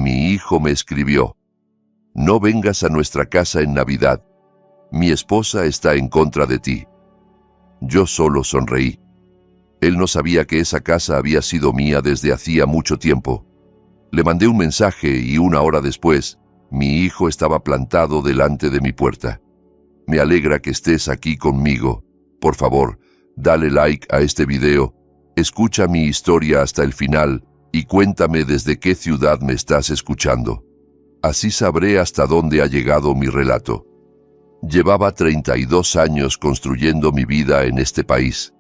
mi hijo me escribió: «No vengas a nuestra casa en Navidad. Mi esposa está en contra de ti». Yo solo sonreí. Él no sabía que esa casa había sido mía desde hacía mucho tiempo. Le mandé un mensaje y 1 hora después, mi hijo estaba plantado delante de mi puerta. Me alegra que estés aquí conmigo. Por favor, dale like a este video, escucha mi historia hasta el final y cuéntame desde qué ciudad me estás escuchando. Así sabré hasta dónde ha llegado mi relato. Llevaba 32 años construyendo mi vida en este país.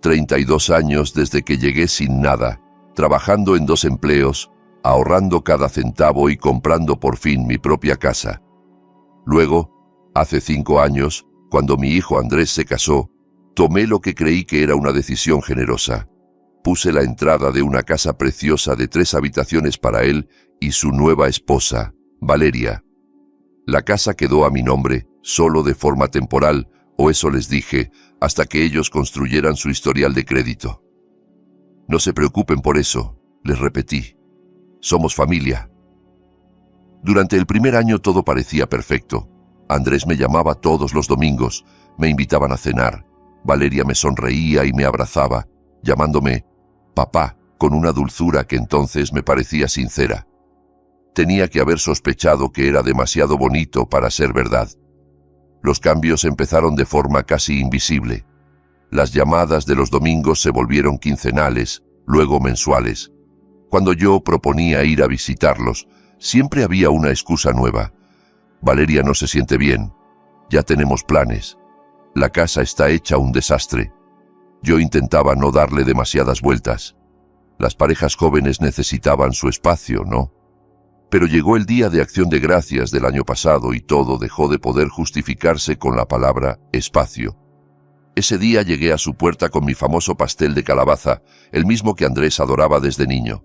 32 años desde que llegué sin nada, trabajando en 2 empleos, ahorrando cada centavo y comprando por fin mi propia casa. Luego, hace 5 años, cuando mi hijo Andrés se casó, tomé lo que creí que era una decisión generosa. Puse la entrada de una casa preciosa de 3 habitaciones para él y su nueva esposa, Valeria. La casa quedó a mi nombre, solo de forma temporal, o eso les dije, hasta que ellos construyeran su historial de crédito. No se preocupen por eso, les repetí. Somos familia. Durante el primer año todo parecía perfecto. Andrés me llamaba todos los domingos, me invitaban a cenar. Valeria me sonreía y me abrazaba, llamándome papá, con una dulzura que entonces me parecía sincera. Tenía que haber sospechado que era demasiado bonito para ser verdad. Los cambios empezaron de forma casi invisible. Las llamadas de los domingos se volvieron quincenales, luego mensuales. Cuando yo proponía ir a visitarlos, siempre había una excusa nueva. Valeria no se siente bien. Ya tenemos planes. La casa está hecha un desastre. Yo intentaba no darle demasiadas vueltas. Las parejas jóvenes necesitaban su espacio, ¿no? Pero llegó el Día de Acción de Gracias del año pasado y todo dejó de poder justificarse con la palabra espacio. Ese día llegué a su puerta con mi famoso pastel de calabaza, el mismo que Andrés adoraba desde niño.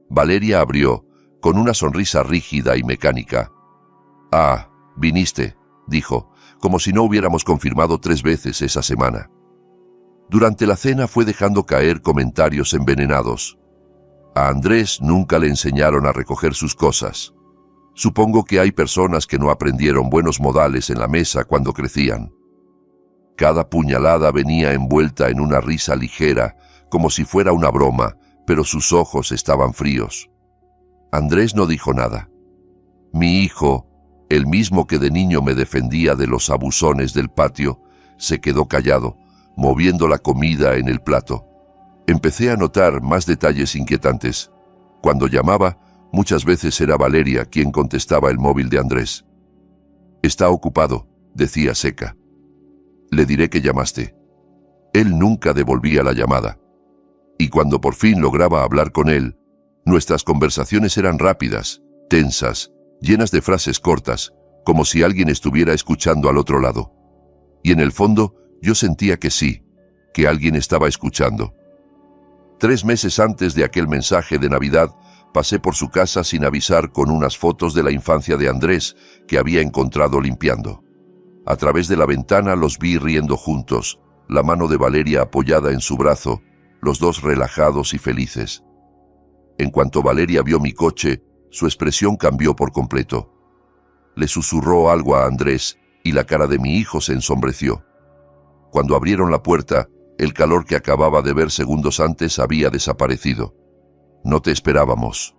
Valeria abrió, con una sonrisa rígida y mecánica. «Ah, viniste», dijo, como si no hubiéramos confirmado 3 veces esa semana. Durante la cena fue dejando caer comentarios envenenados. A Andrés nunca le enseñaron a recoger sus cosas. Supongo que hay personas que no aprendieron buenos modales en la mesa cuando crecían. Cada puñalada venía envuelta en una risa ligera, como si fuera una broma, pero sus ojos estaban fríos. Andrés no dijo nada. Mi hijo, el mismo que de niño me defendía de los abusones del patio, se quedó callado, moviendo la comida en el plato. Empecé a notar más detalles inquietantes. Cuando llamaba, muchas veces era Valeria quien contestaba el móvil de Andrés. «Está ocupado», decía seca. «Le diré que llamaste». Él nunca devolvía la llamada. Y cuando por fin lograba hablar con él, nuestras conversaciones eran rápidas, tensas, llenas de frases cortas, como si alguien estuviera escuchando al otro lado. Y en el fondo, yo sentía que sí, que alguien estaba escuchando. 3 meses antes de aquel mensaje de Navidad, pasé por su casa sin avisar con unas fotos de la infancia de Andrés que había encontrado limpiando. A través de la ventana los vi riendo juntos, la mano de Valeria apoyada en su brazo, los dos relajados y felices. En cuanto Valeria vio mi coche, su expresión cambió por completo. Le susurró algo a Andrés y la cara de mi hijo se ensombreció. Cuando abrieron la puerta, el calor que acababa de ver segundos antes había desaparecido. «No te esperábamos»,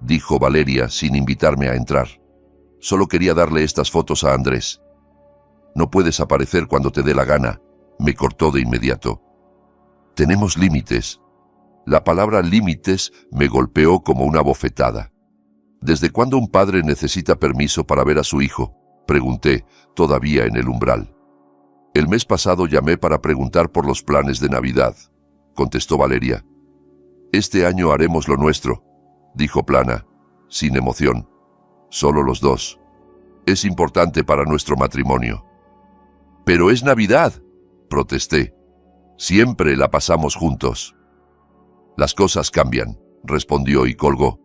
dijo Valeria sin invitarme a entrar. «Solo quería darle estas fotos a Andrés». «No puedes aparecer cuando te dé la gana», me cortó de inmediato. «Tenemos límites». La palabra límites me golpeó como una bofetada. «¿Desde cuándo un padre necesita permiso para ver a su hijo?», pregunté, todavía en el umbral. «El mes pasado llamé para preguntar por los planes de Navidad», contestó Valeria. «Este año haremos lo nuestro», dijo plana, sin emoción. «Solo los dos. Es importante para nuestro matrimonio». «Pero es Navidad», protesté. «Siempre la pasamos juntos». «Las cosas cambian», respondió y colgó.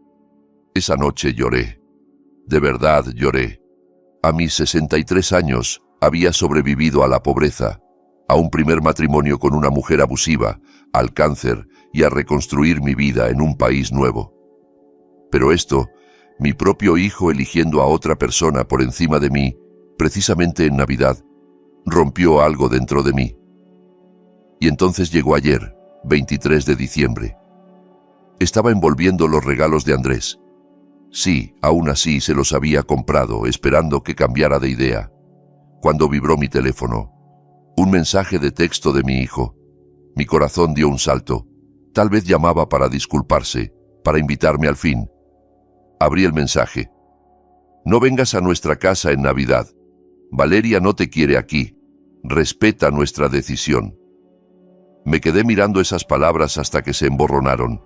Esa noche lloré. De verdad lloré. A mis 63 años había sobrevivido a la pobreza, a un primer matrimonio con una mujer abusiva, al cáncer y a reconstruir mi vida en un país nuevo. Pero esto, Mi propio hijo eligiendo a otra persona por encima de mí, precisamente en Navidad, rompió algo dentro de mí. Y entonces llegó ayer, 23 de diciembre. Estaba envolviendo los regalos de Andrés. Sí, aún así se los había comprado, esperando que cambiara de idea. Cuando vibró mi teléfono, un mensaje de texto de mi hijo. Mi corazón dio un salto. Tal vez llamaba para disculparse, para invitarme al fin. Abrí el mensaje. No vengas a nuestra casa en Navidad. Valeria no te quiere aquí. Respeta nuestra decisión. Me quedé mirando esas palabras hasta que se emborronaron.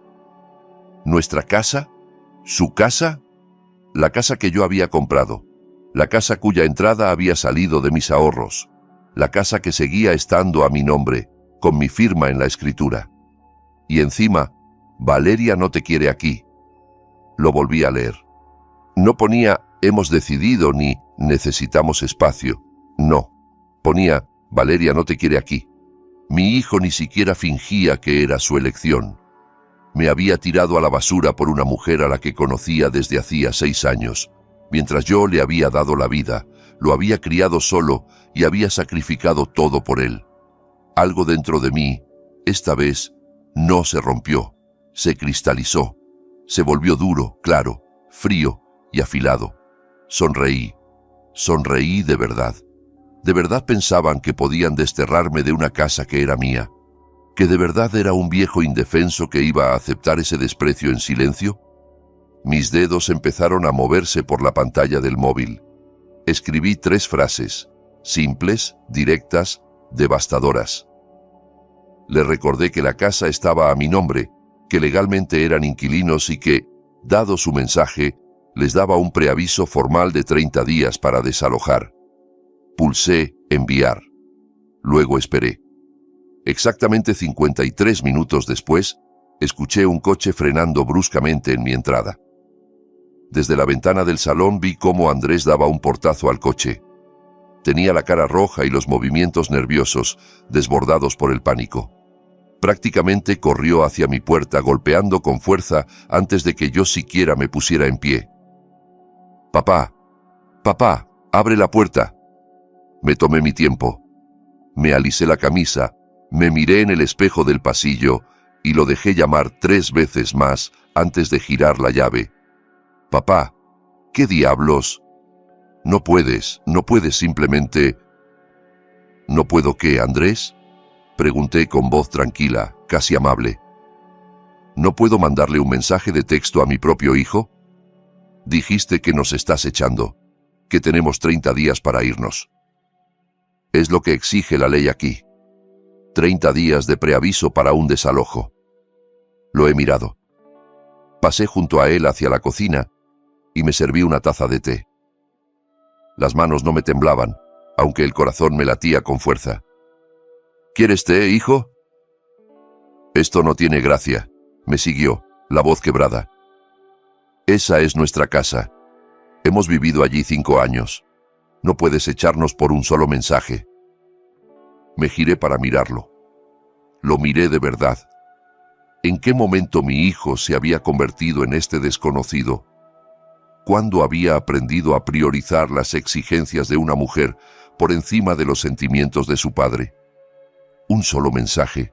¿Nuestra casa? ¿Su casa? La casa que yo había comprado. La casa cuya entrada había salido de mis ahorros. La casa que seguía estando a mi nombre, con mi firma en la escritura. Y encima, Valeria no te quiere aquí. Lo volví a leer. No ponía hemos decidido ni necesitamos espacio. No. Ponía Valeria no te quiere aquí. Mi hijo ni siquiera fingía que era su elección. Me había tirado a la basura por una mujer a la que conocía desde hacía 6 años, mientras yo le había dado la vida, lo había criado solo y había sacrificado todo por él. Algo dentro de mí, esta vez, no se rompió, se cristalizó, se volvió duro, claro, frío y afilado. Sonreí, sonreí de verdad. ¿De verdad pensaban que podían desterrarme de una casa que era mía? ¿Que de verdad era un viejo indefenso que iba a aceptar ese desprecio en silencio? Mis dedos empezaron a moverse por la pantalla del móvil. Escribí 3 frases, simples, directas, devastadoras. Le recordé que la casa estaba a mi nombre, que legalmente eran inquilinos y que, dado su mensaje, les daba un preaviso formal de 30 días para desalojar. Pulsé enviar. Luego esperé. Exactamente 53 minutos después, escuché un coche frenando bruscamente en mi entrada. Desde la ventana del salón vi cómo Andrés daba un portazo al coche. Tenía la cara roja y los movimientos nerviosos, desbordados por el pánico. Prácticamente corrió hacia mi puerta golpeando con fuerza antes de que yo siquiera me pusiera en pie. «Papá, papá, abre la puerta». Me tomé mi tiempo. Me alisé la camisa, me miré en el espejo del pasillo y lo dejé llamar 3 veces más antes de girar la llave. «Papá, ¿qué diablos? No puedes simplemente...» «¿No puedo qué, Andrés?», pregunté con voz tranquila, casi amable. «¿No puedo mandarle un mensaje de texto a mi propio hijo? Dijiste que nos estás echando, que tenemos 30 días para irnos. Es lo que exige la ley aquí. 30 días de preaviso para un desalojo». Lo he mirado. Pasé junto a él hacia la cocina y me serví una taza de té. Las manos no me temblaban, aunque el corazón me latía con fuerza. «¿Quieres té, hijo?» «Esto no tiene gracia», me siguió, la voz quebrada. «Esa es nuestra casa. Hemos vivido allí 5 años. No puedes echarnos por un solo mensaje». Me giré para mirarlo. Lo miré de verdad. ¿En qué momento mi hijo se había convertido en este desconocido? ¿Cuándo había aprendido a priorizar las exigencias de una mujer por encima de los sentimientos de su padre? «Un solo mensaje»,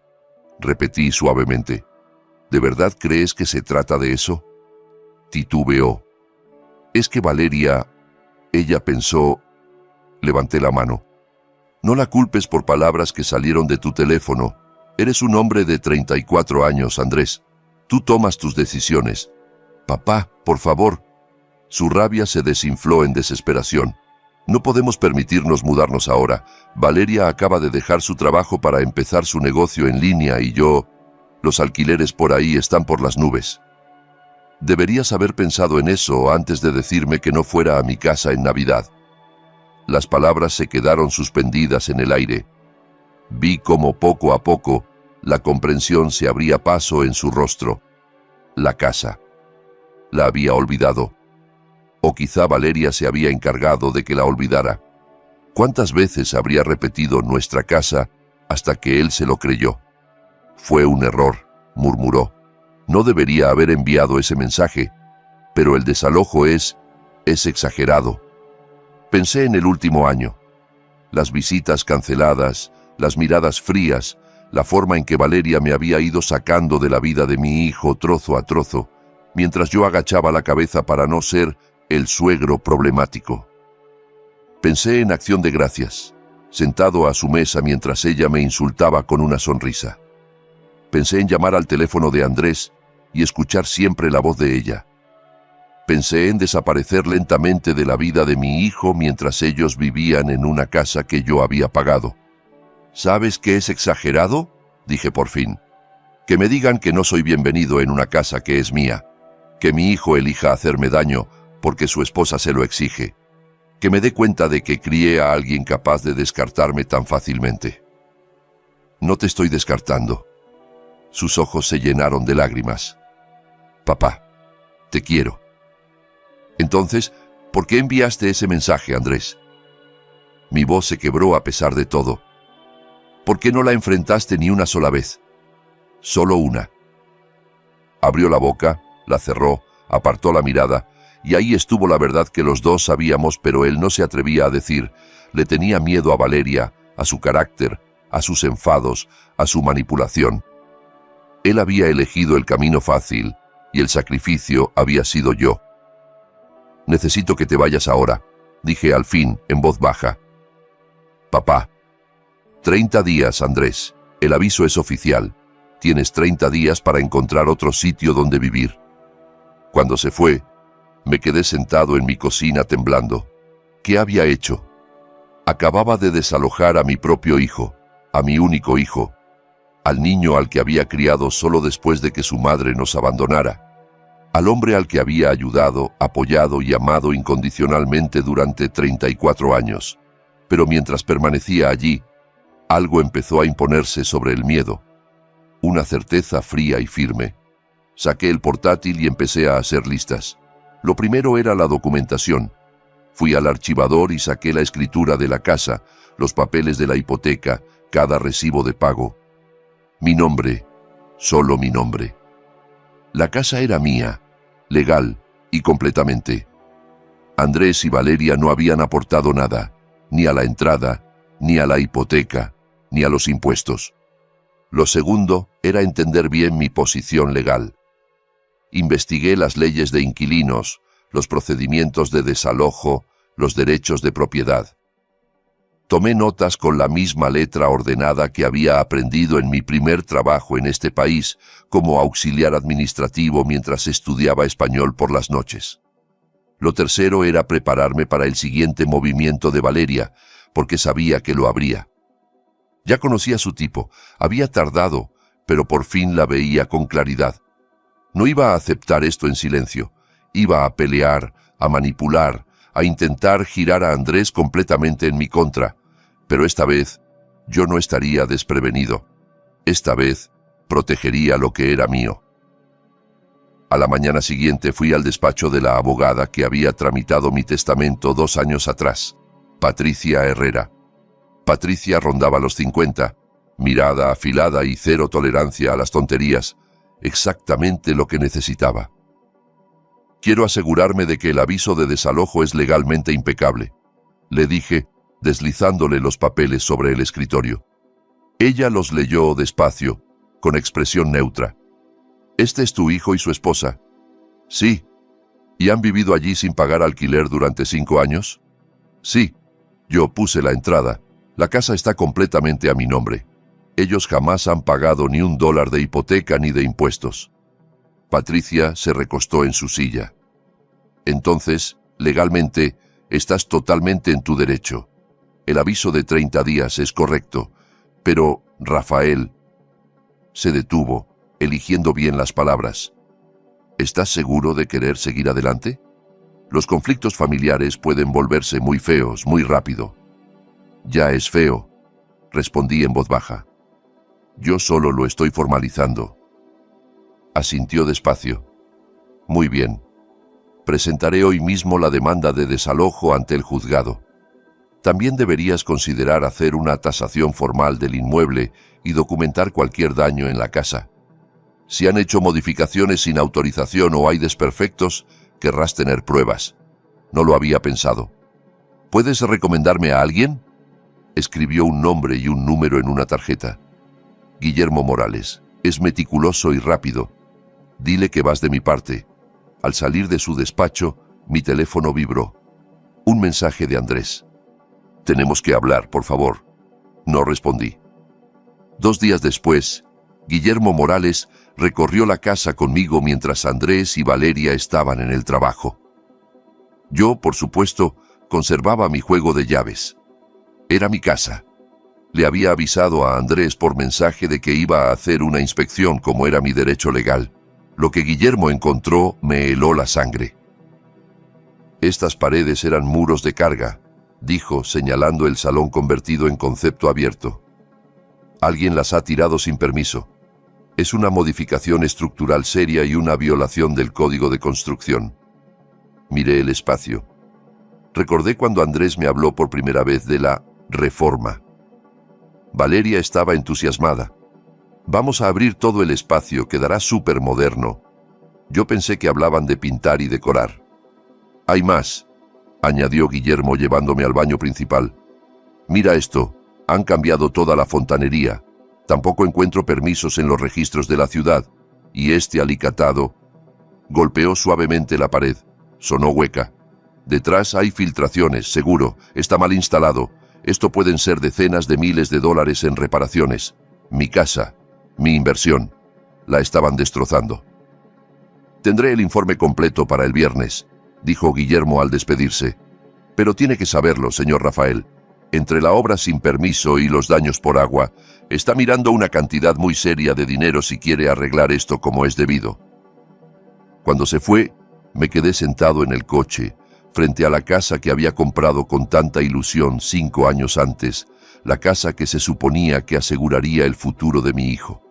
repetí suavemente. «¿De verdad crees que se trata de eso?» Titubeó. «Es que Valeria...» Ella pensó... Levanté la mano. «No la culpes por palabras que salieron de tu teléfono. Eres un hombre de 34 años, Andrés. Tú tomas tus decisiones. Papá, por favor». Su rabia se desinfló en desesperación. «No podemos permitirnos mudarnos ahora. Valeria acaba de dejar su trabajo para empezar su negocio en línea y yo... Los alquileres por ahí están por las nubes. Deberías haber pensado en eso antes de decirme que no fuera a mi casa en Navidad». Las palabras se quedaron suspendidas en el aire. Vi cómo poco a poco la comprensión se abría paso en su rostro. La casa. La había olvidado. O quizá Valeria se había encargado de que la olvidara. ¿Cuántas veces habría repetido nuestra casa hasta que él se lo creyó? «Fue un error», murmuró. «No debería haber enviado ese mensaje. Pero el desalojo es exagerado. Pensé en el último año. Las visitas canceladas, las miradas frías, la forma en que Valeria me había ido sacando de la vida de mi hijo trozo a trozo, mientras yo agachaba la cabeza para no ser el suegro problemático. Pensé en Acción de Gracias, sentado a su mesa mientras ella me insultaba con una sonrisa. Pensé en llamar al teléfono de Andrés y escuchar siempre la voz de ella. Pensé en desaparecer lentamente de la vida de mi hijo mientras ellos vivían en una casa que yo había pagado. ¿Sabes qué es exagerado?, dije por fin. Que me digan que no soy bienvenido en una casa que es mía. Que mi hijo elija hacerme daño porque su esposa se lo exige. Que me dé cuenta de que crié a alguien capaz de descartarme tan fácilmente. No te estoy descartando. Sus ojos se llenaron de lágrimas. Papá, te quiero. Entonces, ¿por qué enviaste ese mensaje, Andrés? Mi voz se quebró a pesar de todo. ¿Por qué no la enfrentaste ni una sola vez? Solo una. Abrió la boca, la cerró, apartó la mirada, y ahí estuvo la verdad que los dos sabíamos, pero él no se atrevía a decir. Le tenía miedo a Valeria, a su carácter, a sus enfados, a su manipulación. Él había elegido el camino fácil, y el sacrificio había sido yo. Necesito que te vayas ahora, dije al fin, en voz baja. Papá. 30 días, Andrés. El aviso es oficial. Tienes 30 días para encontrar otro sitio donde vivir. Cuando se fue, me quedé sentado en mi cocina temblando. ¿Qué había hecho? Acababa de desalojar a mi propio hijo, a mi único hijo, al niño al que había criado solo después de que su madre nos abandonara, al hombre al que había ayudado, apoyado y amado incondicionalmente durante 34 años. Pero mientras permanecía allí, algo empezó a imponerse sobre el miedo. Una certeza fría y firme. Saqué el portátil y empecé a hacer listas. Lo primero era la documentación. Fui al archivador y saqué la escritura de la casa, los papeles de la hipoteca, cada recibo de pago. Mi nombre, solo mi nombre. La casa era mía, legal y completamente. Andrés y Valeria no habían aportado nada, ni a la entrada, ni a la hipoteca, ni a los impuestos. Lo segundo era entender bien mi posición legal. Investigué las leyes de inquilinos, los procedimientos de desalojo, los derechos de propiedad. Tomé notas con la misma letra ordenada que había aprendido en mi primer trabajo en este país como auxiliar administrativo mientras estudiaba español por las noches. Lo tercero era prepararme para el siguiente movimiento de Valeria, porque sabía que lo habría. Ya conocía su tipo, había tardado, pero por fin la veía con claridad. No iba a aceptar esto en silencio, iba a pelear, a manipular, a intentar girar a Andrés completamente en mi contra, pero esta vez yo no estaría desprevenido. Esta vez protegería lo que era mío. A la mañana siguiente fui al despacho de la abogada que había tramitado mi testamento 2 años atrás, Patricia Herrera. Patricia rondaba los 50, mirada afilada y cero tolerancia a las tonterías, exactamente lo que necesitaba. Quiero asegurarme de que el aviso de desalojo es legalmente impecable, le dije, deslizándole los papeles sobre el escritorio. Ella los leyó despacio, con expresión neutra. ¿Este es tu hijo y su esposa? Sí. ¿Y han vivido allí sin pagar alquiler durante 5 años? Sí. Yo puse la entrada. La casa está completamente a mi nombre. Ellos jamás han pagado ni $1 de hipoteca ni de impuestos. Patricia se recostó en su silla. Entonces, legalmente, estás totalmente en tu derecho. El aviso de 30 días es correcto, pero, Rafael, se detuvo, eligiendo bien las palabras. ¿Estás seguro de querer seguir adelante? Los conflictos familiares pueden volverse muy feos, muy rápido. Ya es feo, respondí en voz baja. Yo solo lo estoy formalizando. Asintió despacio. Muy bien. Presentaré hoy mismo la demanda de desalojo ante el juzgado. También deberías considerar hacer una tasación formal del inmueble y documentar cualquier daño en la casa. Si han hecho modificaciones sin autorización o hay desperfectos, querrás tener pruebas. No lo había pensado. ¿Puedes recomendarme a alguien? Escribió un nombre y un número en una tarjeta. Guillermo Morales. Es meticuloso y rápido. Dile que vas de mi parte. Al salir de su despacho, mi teléfono vibró. Un mensaje de Andrés. Tenemos que hablar, por favor. No respondí. 2 días después, Guillermo Morales recorrió la casa conmigo mientras Andrés y Valeria estaban en el trabajo. Yo, por supuesto, conservaba mi juego de llaves. Era mi casa. Le había avisado a Andrés por mensaje de que iba a hacer una inspección como era mi derecho legal. Lo que Guillermo encontró me heló la sangre. Estas paredes eran muros de carga, dijo, señalando el salón convertido en concepto abierto. Alguien las ha tirado sin permiso. Es una modificación estructural seria y una violación del código de construcción. Miré el espacio. Recordé cuando Andrés me habló por primera vez de la reforma. Valeria estaba entusiasmada. Vamos a abrir todo el espacio, quedará súper moderno. Yo pensé que hablaban de pintar y decorar. Hay más, añadió Guillermo llevándome al baño principal. Mira esto, han cambiado toda la fontanería. Tampoco encuentro permisos en los registros de la ciudad. Y este alicatado golpeó suavemente la pared. Sonó hueca. Detrás hay filtraciones, seguro. Está mal instalado. Esto pueden ser decenas de miles de dólares en reparaciones. Mi casa, mi inversión, la estaban destrozando. Tendré el informe completo para el viernes, dijo Guillermo al despedirse. Pero tiene que saberlo, señor Rafael. Entre la obra sin permiso y los daños por agua, está mirando una cantidad muy seria de dinero si quiere arreglar esto como es debido. Cuando se fue, me quedé sentado en el coche, frente a la casa que había comprado con tanta ilusión 5 años antes, la casa que se suponía que aseguraría el futuro de mi hijo.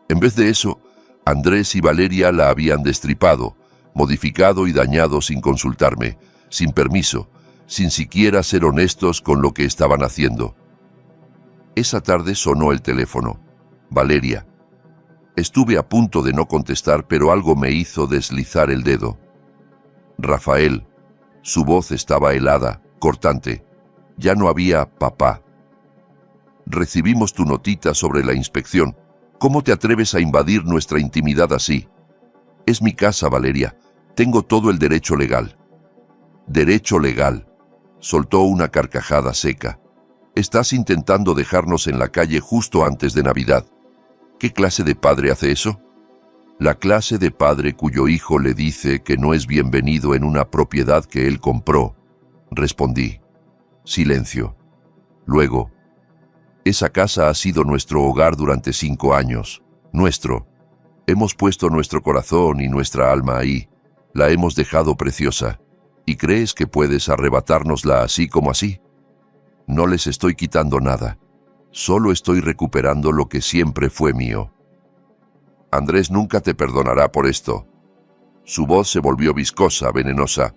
En vez de eso, Andrés y Valeria la habían destripado, modificado y dañado sin consultarme, sin permiso, sin siquiera ser honestos con lo que estaban haciendo. Esa tarde sonó el teléfono. Valeria. Estuve a punto de no contestar, pero algo me hizo deslizar el dedo. Rafael. Su voz estaba helada, cortante. Ya no había papá. Recibimos tu notita sobre la inspección. ¿Cómo te atreves a invadir nuestra intimidad así? Es mi casa, Valeria. Tengo todo el derecho legal. Derecho legal. Soltó una carcajada seca. Estás intentando dejarnos en la calle justo antes de Navidad. ¿Qué clase de padre hace eso? La clase de padre cuyo hijo le dice que no es bienvenido en una propiedad que él compró. Respondí. Silencio. Luego, esa casa ha sido nuestro hogar durante 5 años. Nuestro. Hemos puesto nuestro corazón y nuestra alma ahí. La hemos dejado preciosa. ¿Y crees que puedes arrebatárnosla así como así? No les estoy quitando nada. Solo estoy recuperando lo que siempre fue mío. Andrés nunca te perdonará por esto. Su voz se volvió viscosa, venenosa.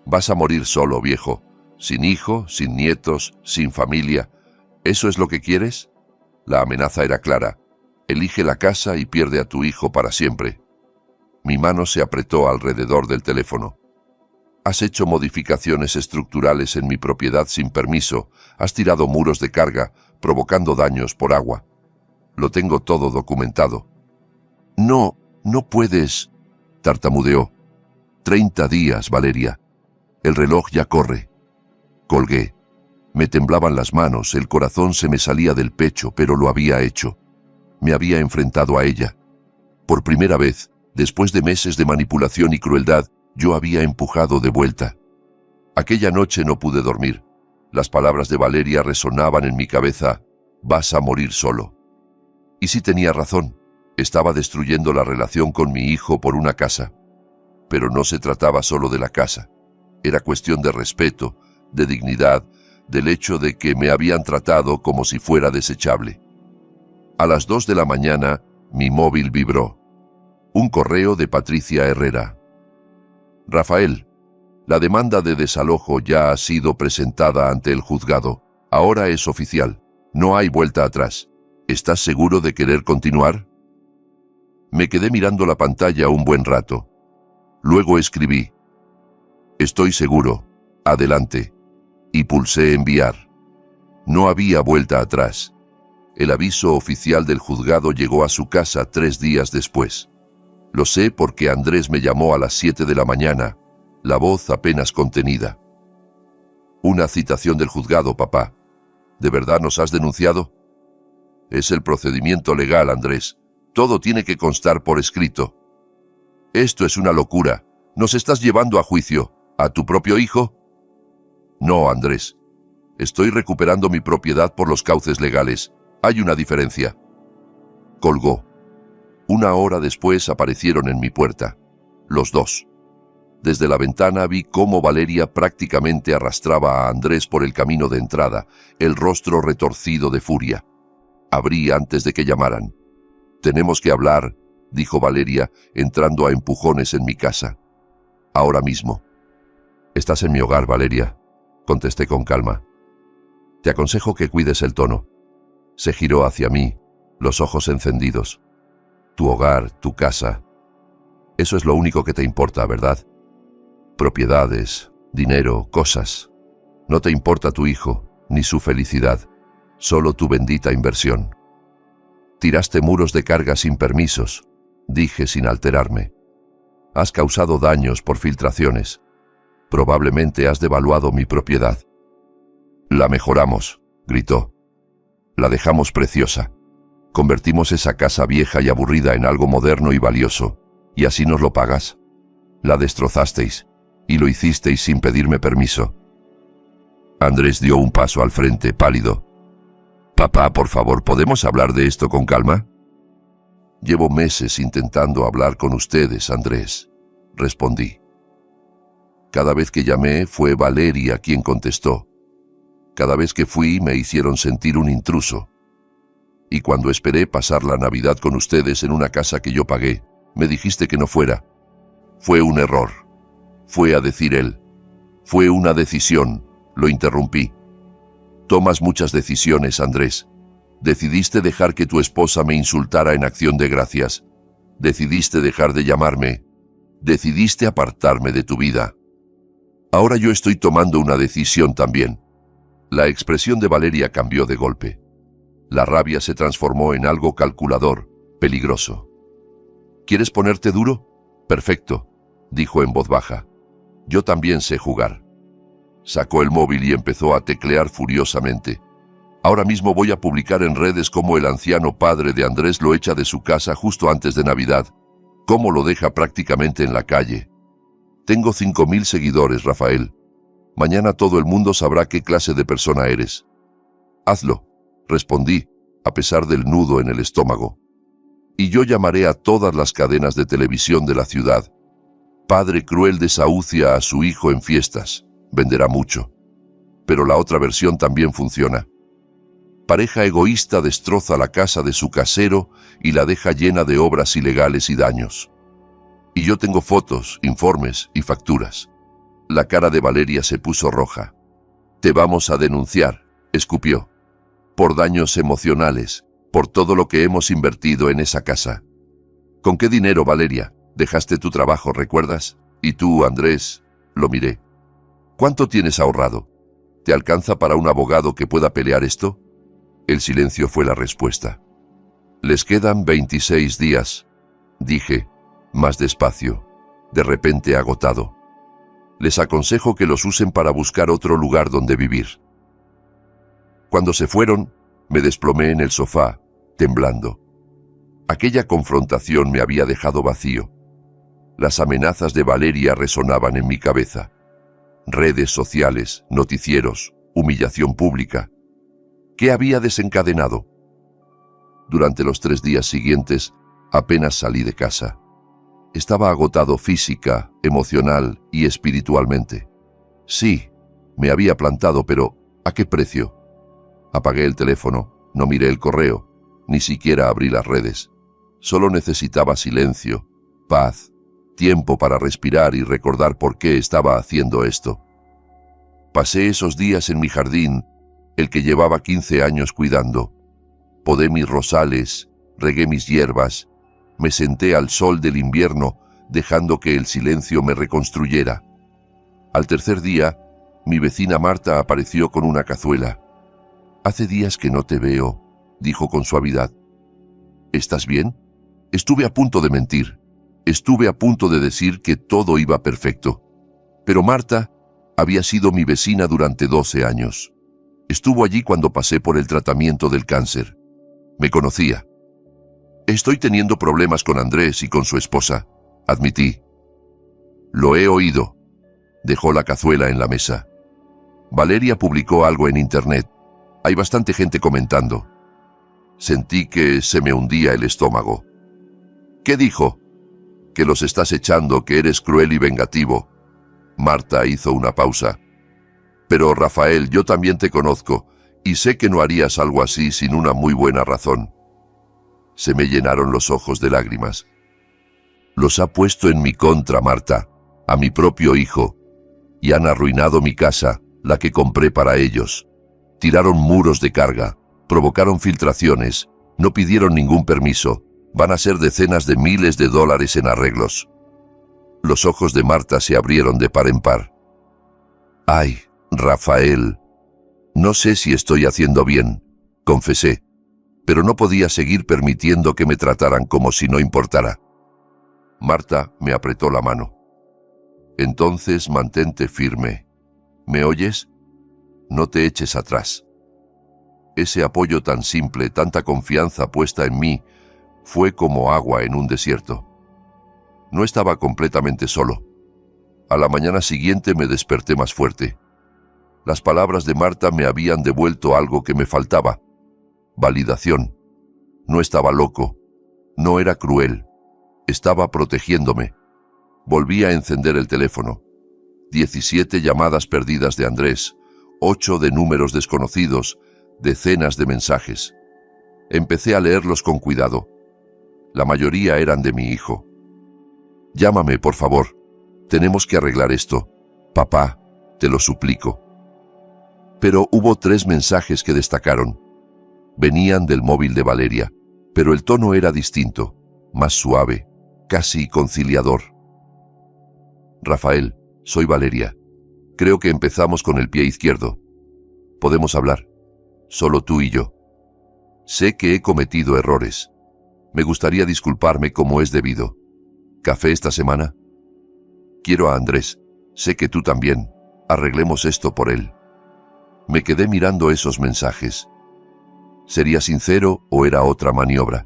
Vas a morir solo, viejo. Sin hijo, sin nietos, sin familia. ¿Eso es lo que quieres? La amenaza era clara. Elige la casa y pierde a tu hijo para siempre. Mi mano se apretó alrededor del teléfono. Has hecho modificaciones estructurales en mi propiedad sin permiso. Has tirado muros de carga, provocando daños por agua. Lo tengo todo documentado. No puedes, tartamudeó. 30 días, Valeria. El reloj ya corre. Colgué. Me temblaban las manos, el corazón se me salía del pecho, pero lo había hecho. Me había enfrentado a ella. Por primera vez, después de meses de manipulación y crueldad, yo había empujado de vuelta. Aquella noche no pude dormir. Las palabras de Valeria resonaban en mi cabeza. Vas a morir solo. Y sí tenía razón. Estaba destruyendo la relación con mi hijo por una casa. Pero no se trataba solo de la casa. Era cuestión de respeto, de dignidad, del hecho de que me habían tratado como si fuera desechable. A las 2 de la mañana, mi móvil vibró. Un correo de Patricia Herrera. Rafael, la demanda de desalojo ya ha sido presentada ante el juzgado. Ahora es oficial. No hay vuelta atrás. ¿Estás seguro de querer continuar? Me quedé mirando la pantalla un buen rato. Luego escribí: «Estoy seguro. Adelante». Y pulsé enviar. No había vuelta atrás. El aviso oficial del juzgado llegó a su casa 3 días después. Lo sé porque Andrés me llamó a las 7 de la mañana, la voz apenas contenida. «Una citación del juzgado, papá. ¿De verdad nos has denunciado?» «Es el procedimiento legal, Andrés. Todo tiene que constar por escrito». «Esto es una locura. ¿Nos estás llevando a juicio? ¿A tu propio hijo?» «No, Andrés. Estoy recuperando mi propiedad por los cauces legales. Hay una diferencia». Colgó. 1 hora después aparecieron en mi puerta, los dos. Desde la ventana vi cómo Valeria prácticamente arrastraba a Andrés por el camino de entrada, el rostro retorcido de furia. Abrí antes de que llamaran. «Tenemos que hablar», dijo Valeria, entrando a empujones en mi casa. «Ahora mismo». «Estás en mi hogar, Valeria», contesté con calma. «Te aconsejo que cuides el tono». Se giró hacia mí, los ojos encendidos. «Tu hogar, tu casa. Eso es lo único que te importa, ¿verdad? Propiedades, dinero, cosas. No te importa tu hijo, ni su felicidad, solo tu bendita inversión. Tiraste muros de carga sin permisos», dije sin alterarme. «Has causado daños por filtraciones. Probablemente has devaluado mi propiedad». «La mejoramos», gritó. «La dejamos preciosa. Convertimos esa casa vieja y aburrida en algo moderno y valioso, y así nos lo pagas. La destrozasteis, y lo hicisteis sin pedirme permiso». Andrés dio un paso al frente, pálido. «Papá, por favor, ¿podemos hablar de esto con calma?» «Llevo meses intentando hablar con ustedes, Andrés», respondí. Cada vez que llamé fue Valeria quien contestó. Cada vez que fui me hicieron sentir un intruso. Y cuando esperé pasar la Navidad con ustedes en una casa que yo pagué, me dijiste que no fuera. Fue un error. Fue a decir él. Fue una decisión. Lo interrumpí. Tomas muchas decisiones, Andrés. Decidiste dejar que tu esposa me insultara en acción de gracias. Decidiste dejar de llamarme. Decidiste apartarme de tu vida. Ahora yo estoy tomando una decisión también». La expresión de Valeria cambió de golpe. La rabia se transformó en algo calculador, peligroso. «¿Quieres ponerte duro? Perfecto», dijo en voz baja. «Yo también sé jugar». Sacó el móvil y empezó a teclear furiosamente. «Ahora mismo voy a publicar en redes cómo el anciano padre de Andrés lo echa de su casa justo antes de Navidad, cómo lo deja prácticamente en la calle. Tengo 5.000 seguidores, Rafael. Mañana todo el mundo sabrá qué clase de persona eres». «Hazlo», respondí, a pesar del nudo en el estómago. «Y yo llamaré a todas las cadenas de televisión de la ciudad. Padre cruel desahucia a su hijo en fiestas. Venderá mucho. Pero la otra versión también funciona. Pareja egoísta destroza la casa de su casero y la deja llena de obras ilegales y daños. Y yo tengo fotos, informes y facturas». La cara de Valeria se puso roja. «Te vamos a denunciar», escupió. «Por daños emocionales, por todo lo que hemos invertido en esa casa». «¿Con qué dinero, Valeria? Dejaste tu trabajo, ¿recuerdas? Y tú, Andrés», lo miré. «¿Cuánto tienes ahorrado? ¿Te alcanza para un abogado que pueda pelear esto?» El silencio fue la respuesta. «Les quedan 26 días», dije, más despacio, de repente agotado. «Les aconsejo que los usen para buscar otro lugar donde vivir». Cuando se fueron, me desplomé en el sofá, temblando. Aquella confrontación me había dejado vacío. Las amenazas de Valeria resonaban en mi cabeza. Redes sociales, noticieros, humillación pública. ¿Qué había desencadenado? Durante los 3 días siguientes, apenas salí de casa. Estaba agotado física, emocional y espiritualmente. Sí, me había plantado, pero ¿a qué precio? Apagué el teléfono, no miré el correo, ni siquiera abrí las redes. Solo necesitaba silencio, paz, tiempo para respirar y recordar por qué estaba haciendo esto. Pasé esos días en mi jardín, el que llevaba 15 años cuidando. Podé mis rosales, regué mis hierbas, me senté al sol del invierno dejando que el silencio me reconstruyera. Al tercer día, mi vecina Marta apareció con una cazuela. «Hace días que no te veo», dijo con suavidad. «¿Estás bien?» Estuve a punto de mentir. Estuve a punto de decir que todo iba perfecto. Pero Marta había sido mi vecina durante 12 años. Estuvo allí cuando pasé por el tratamiento del cáncer. Me conocía. «Estoy teniendo problemas con Andrés y con su esposa», admití. «Lo he oído». Dejó la cazuela en la mesa. «Valeria publicó algo en internet. Hay bastante gente comentando». Sentí que se me hundía el estómago. «¿Qué dijo?» «Que los estás echando, que eres cruel y vengativo». Marta hizo una pausa. «Pero, Rafael, yo también te conozco, y sé que no harías algo así sin una muy buena razón». Se me llenaron los ojos de lágrimas. «Los ha puesto en mi contra, Marta, a mi propio hijo, y han arruinado mi casa, la que compré para ellos. Tiraron muros de carga, provocaron filtraciones, no pidieron ningún permiso. Van a ser decenas de miles de dólares en arreglos». Los ojos de Marta se abrieron de par en par. «Ay, Rafael, no sé si estoy haciendo bien», confesé, pero no podía seguir permitiendo que me trataran como si no importara. Marta me apretó la mano. «Entonces mantente firme. ¿Me oyes? No te eches atrás». Ese apoyo tan simple, tanta confianza puesta en mí, fue como agua en un desierto. No estaba completamente solo. A la mañana siguiente me desperté más fuerte. Las palabras de Marta me habían devuelto algo que me faltaba: validación. No estaba loco. No era cruel. Estaba protegiéndome. Volví a encender el teléfono. 17 llamadas perdidas de Andrés, 8 de números desconocidos, decenas de mensajes. Empecé a leerlos con cuidado. La mayoría eran de mi hijo. «Llámame, por favor. Tenemos que arreglar esto. Papá, te lo suplico». Pero hubo 3 mensajes que destacaron. Venían del móvil de Valeria, pero el tono era distinto, más suave, casi conciliador. «Rafael, soy Valeria. Creo que empezamos con el pie izquierdo. Podemos hablar, solo tú y yo. Sé que he cometido errores. Me gustaría disculparme como es debido. ¿Café esta semana? Quiero a Andrés. Sé que tú también. Arreglemos esto por él». Me quedé mirando esos mensajes. ¿Sería sincero o era otra maniobra?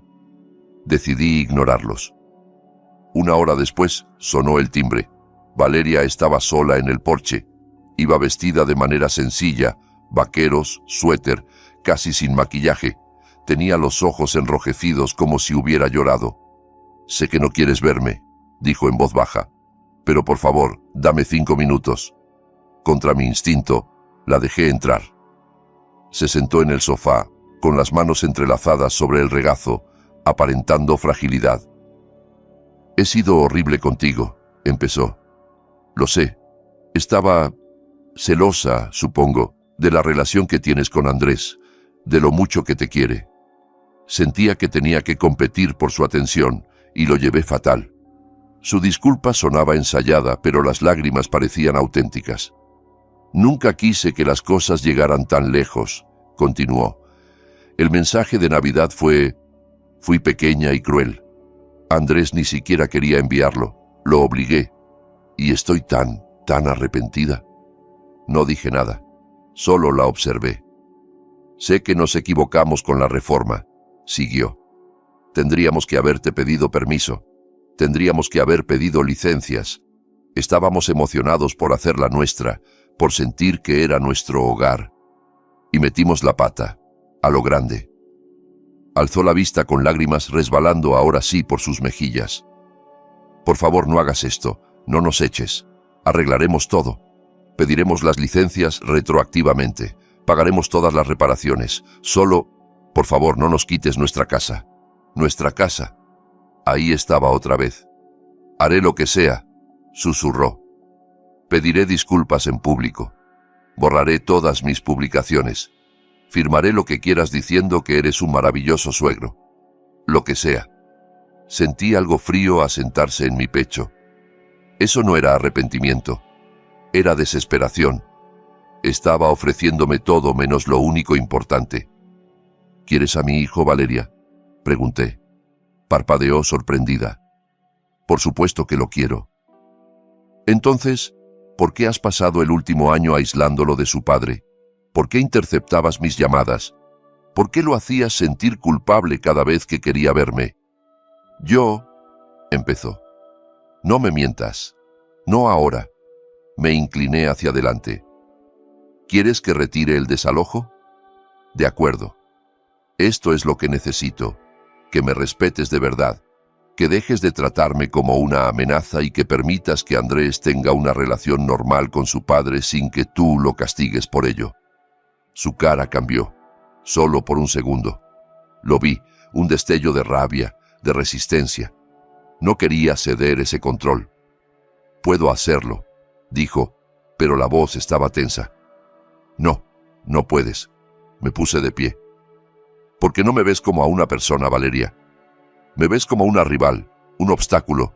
Decidí ignorarlos. 1 hora después sonó el timbre. Valeria estaba sola en el porche. Iba vestida de manera sencilla, vaqueros, suéter, casi sin maquillaje. Tenía los ojos enrojecidos como si hubiera llorado. «Sé que no quieres verme», dijo en voz baja, «pero por favor, dame 5 minutos». Contra mi instinto, la dejé entrar. Se sentó en el sofá, con las manos entrelazadas sobre el regazo, aparentando fragilidad. «He sido horrible contigo», empezó. «Lo sé. Estaba celosa, supongo, de la relación que tienes con Andrés, de lo mucho que te quiere. Sentía que tenía que competir por su atención, y lo llevé fatal». Su disculpa sonaba ensayada, pero las lágrimas parecían auténticas. «Nunca quise que las cosas llegaran tan lejos», continuó. «El mensaje de Navidad fue: fui pequeña y cruel. Andrés ni siquiera quería enviarlo. Lo obligué. Y estoy tan arrepentida». No dije nada. Solo la observé. «Sé que nos equivocamos con la reforma», siguió. «Tendríamos que haberte pedido permiso. Tendríamos que haber pedido licencias. Estábamos emocionados por hacer la nuestra, por sentir que era nuestro hogar. Y metimos la pata, a lo grande». Alzó la vista con lágrimas resbalando ahora sí por sus mejillas. «Por favor, no hagas esto. No nos eches. Arreglaremos todo. Pediremos las licencias retroactivamente. Pagaremos todas las reparaciones. Solo, por favor, no nos quites nuestra casa». «Nuestra casa». Ahí estaba otra vez. «Haré lo que sea», susurró. «Pediré disculpas en público. Borraré todas mis publicaciones. Firmaré lo que quieras diciendo que eres un maravilloso suegro. Lo que sea». Sentí algo frío asentarse en mi pecho. Eso no era arrepentimiento, era desesperación. Estaba ofreciéndome todo menos lo único importante. ¿Quieres a mi hijo, Valeria?, pregunté. Parpadeó sorprendida. Por supuesto que lo quiero. Entonces, ¿por qué has pasado el último año aislándolo de su padre? ¿Por qué interceptabas mis llamadas? ¿Por qué lo hacías sentir culpable cada vez que quería verme? Yo, empezó. No me mientas. No ahora. Me incliné hacia adelante. ¿Quieres que retire el desalojo? De acuerdo. Esto es lo que necesito. Que me respetes de verdad. Que dejes de tratarme como una amenaza y que permitas que Andrés tenga una relación normal con su padre sin que tú lo castigues por ello. Su cara cambió, solo por un segundo. Lo vi, un destello de rabia, de resistencia. No quería ceder ese control. Puedo hacerlo, dijo, pero la voz estaba tensa. No, no puedes. Me puse de pie. Porque no me ves como a una persona, Valeria. Me ves como una rival, un obstáculo,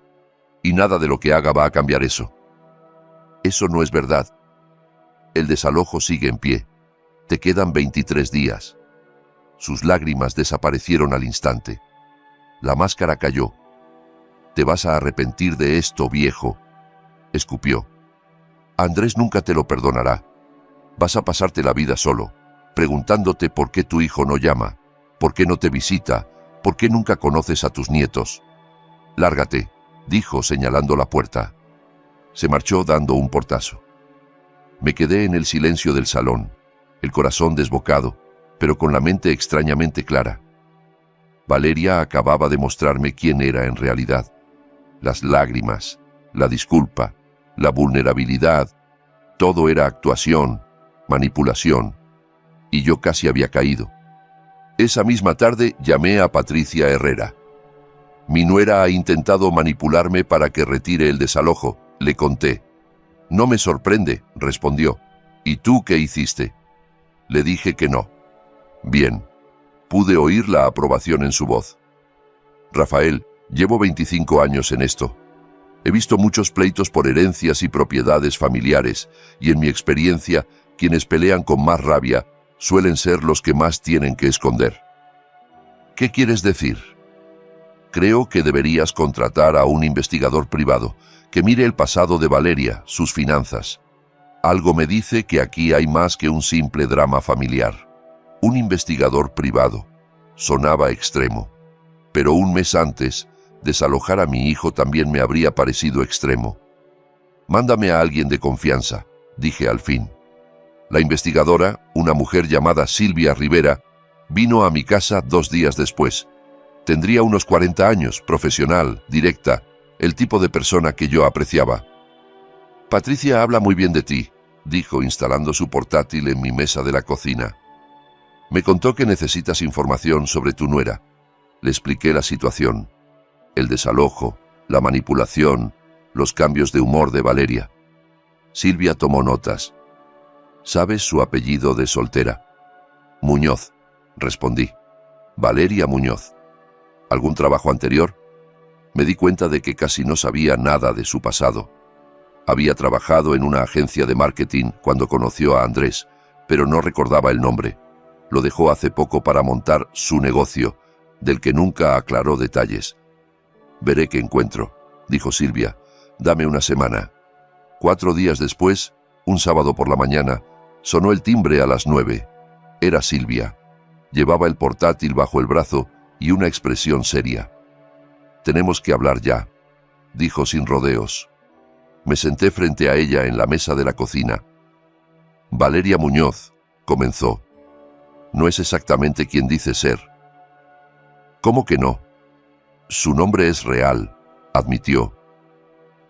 y nada de lo que haga va a cambiar eso. Eso no es verdad. El desalojo sigue en pie. Te quedan 23 días. Sus lágrimas desaparecieron al instante. La máscara cayó. Te vas a arrepentir de esto, viejo, escupió. Andrés nunca te lo perdonará. Vas a pasarte la vida solo, preguntándote por qué tu hijo no llama, por qué no te visita, por qué nunca conoces a tus nietos. Lárgate, dijo señalando la puerta. Se marchó dando un portazo. Me quedé en el silencio del salón, el corazón desbocado, pero con la mente extrañamente clara. Valeria acababa de mostrarme quién era en realidad. Las lágrimas, la disculpa, la vulnerabilidad, todo era actuación, manipulación, y yo casi había caído. Esa misma tarde llamé a Patricia Herrera. Mi nuera ha intentado manipularme para que retire el desalojo, le conté. No me sorprende, respondió. ¿Y tú qué hiciste? Le dije que no. Bien. Pude oír la aprobación en su voz. Rafael, llevo 25 años en esto. He visto muchos pleitos por herencias y propiedades familiares, y en mi experiencia, quienes pelean con más rabia suelen ser los que más tienen que esconder. ¿Qué quieres decir? Creo que deberías contratar a un investigador privado que mire el pasado de Valeria, sus finanzas. Algo me dice que aquí hay más que un simple drama familiar. Un investigador privado. Sonaba extremo. Pero un mes antes, desalojar a mi hijo también me habría parecido extremo. Mándame a alguien de confianza, dije al fin. La investigadora, una mujer llamada Silvia Rivera, vino a mi casa 2 días después. Tendría unos 40 años, profesional, directa, el tipo de persona que yo apreciaba. Patricia habla muy bien de ti, dijo instalando su portátil en mi mesa de la cocina. Me contó que necesitas información sobre tu nuera. Le expliqué la situación. El desalojo, la manipulación, los cambios de humor de Valeria. Silvia tomó notas. ¿Sabes su apellido de soltera? Muñoz, respondí. Valeria Muñoz. ¿Algún trabajo anterior? Me di cuenta de que casi no sabía nada de su pasado. Había trabajado en una agencia de marketing cuando conoció a Andrés, pero no recordaba el nombre. Lo dejó hace poco para montar su negocio, del que nunca aclaró detalles. Veré qué encuentro, dijo Silvia. Dame una semana. 4 días después, un sábado por la mañana, sonó el timbre a las 9. Era Silvia. Llevaba el portátil bajo el brazo y una expresión seria. Tenemos que hablar ya, dijo sin rodeos. Me senté frente a ella en la mesa de la cocina. Valeria Muñoz, comenzó. No es exactamente quien dice ser. ¿Cómo que no? Su nombre es real, admitió.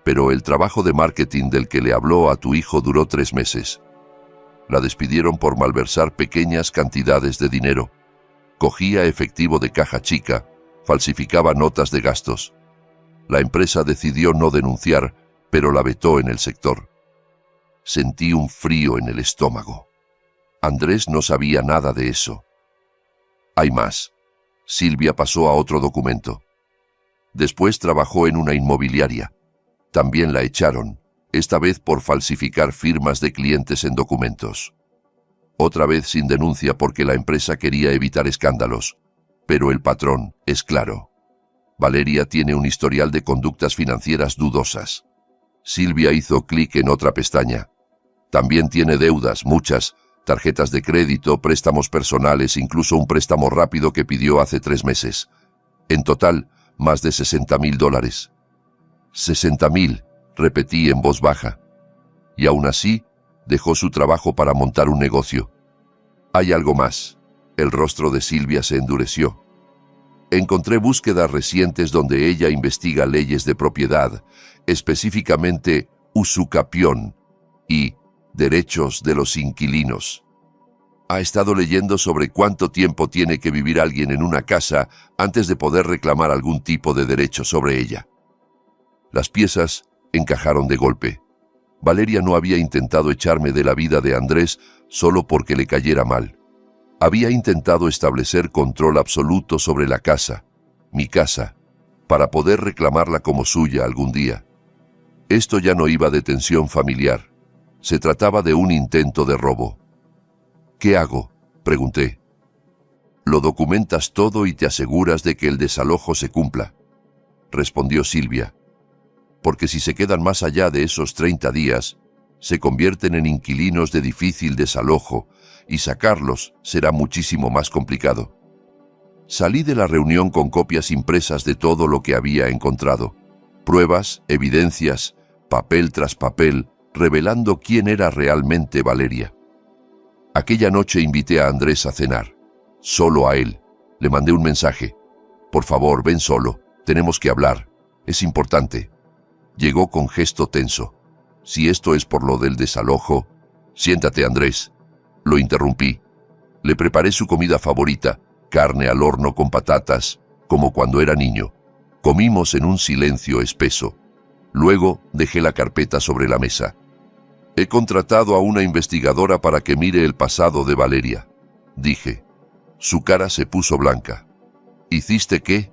Pero el trabajo de marketing del que le habló a tu hijo duró 3 meses. La despidieron por malversar pequeñas cantidades de dinero. Cogía efectivo de caja chica, falsificaba notas de gastos. La empresa decidió no denunciar, pero la vetó en el sector. Sentí un frío en el estómago. Andrés no sabía nada de eso. Hay más. Silvia pasó a otro documento. Después trabajó en una inmobiliaria. También la echaron, esta vez por falsificar firmas de clientes en documentos. Otra vez sin denuncia porque la empresa quería evitar escándalos. Pero el patrón es claro. Valeria tiene un historial de conductas financieras dudosas. Silvia hizo clic en otra pestaña. También tiene deudas, muchas, tarjetas de crédito, préstamos personales, incluso un préstamo rápido que pidió hace 3 meses. En total, más de $60.000. 60.000, repetí en voz baja. Y aún así, dejó su trabajo para montar un negocio. Hay algo más. El rostro de Silvia se endureció. Encontré búsquedas recientes donde ella investiga leyes de propiedad, específicamente usucapión y derechos de los inquilinos. Ha estado leyendo sobre cuánto tiempo tiene que vivir alguien en una casa antes de poder reclamar algún tipo de derecho sobre ella. Las piezas encajaron de golpe. Valeria no había intentado echarme de la vida de Andrés solo porque le cayera mal. Había intentado establecer control absoluto sobre la casa, mi casa, para poder reclamarla como suya algún día. Esto ya no iba de tensión familiar. Se trataba de un intento de robo. ¿Qué hago?, pregunté. Lo documentas todo y te aseguras de que el desalojo se cumpla, respondió Silvia. Porque si se quedan más allá de esos 30 días, se convierten en inquilinos de difícil desalojo y sacarlos será muchísimo más complicado. Salí de la reunión con copias impresas de todo lo que había encontrado. Pruebas, evidencias, papel tras papel, revelando quién era realmente Valeria. Aquella noche invité a Andrés a cenar. Solo a él. Le mandé un mensaje. Por favor, ven solo. Tenemos que hablar. Es importante. Llegó con gesto tenso. Si esto es por lo del desalojo... Siéntate, Andrés. Lo interrumpí. Le preparé su comida favorita, carne al horno con patatas, como cuando era niño. Comimos en un silencio espeso. Luego dejé la carpeta sobre la mesa. He contratado a una investigadora para que mire el pasado de Valeria, dije. Su cara se puso blanca. ¿Hiciste qué?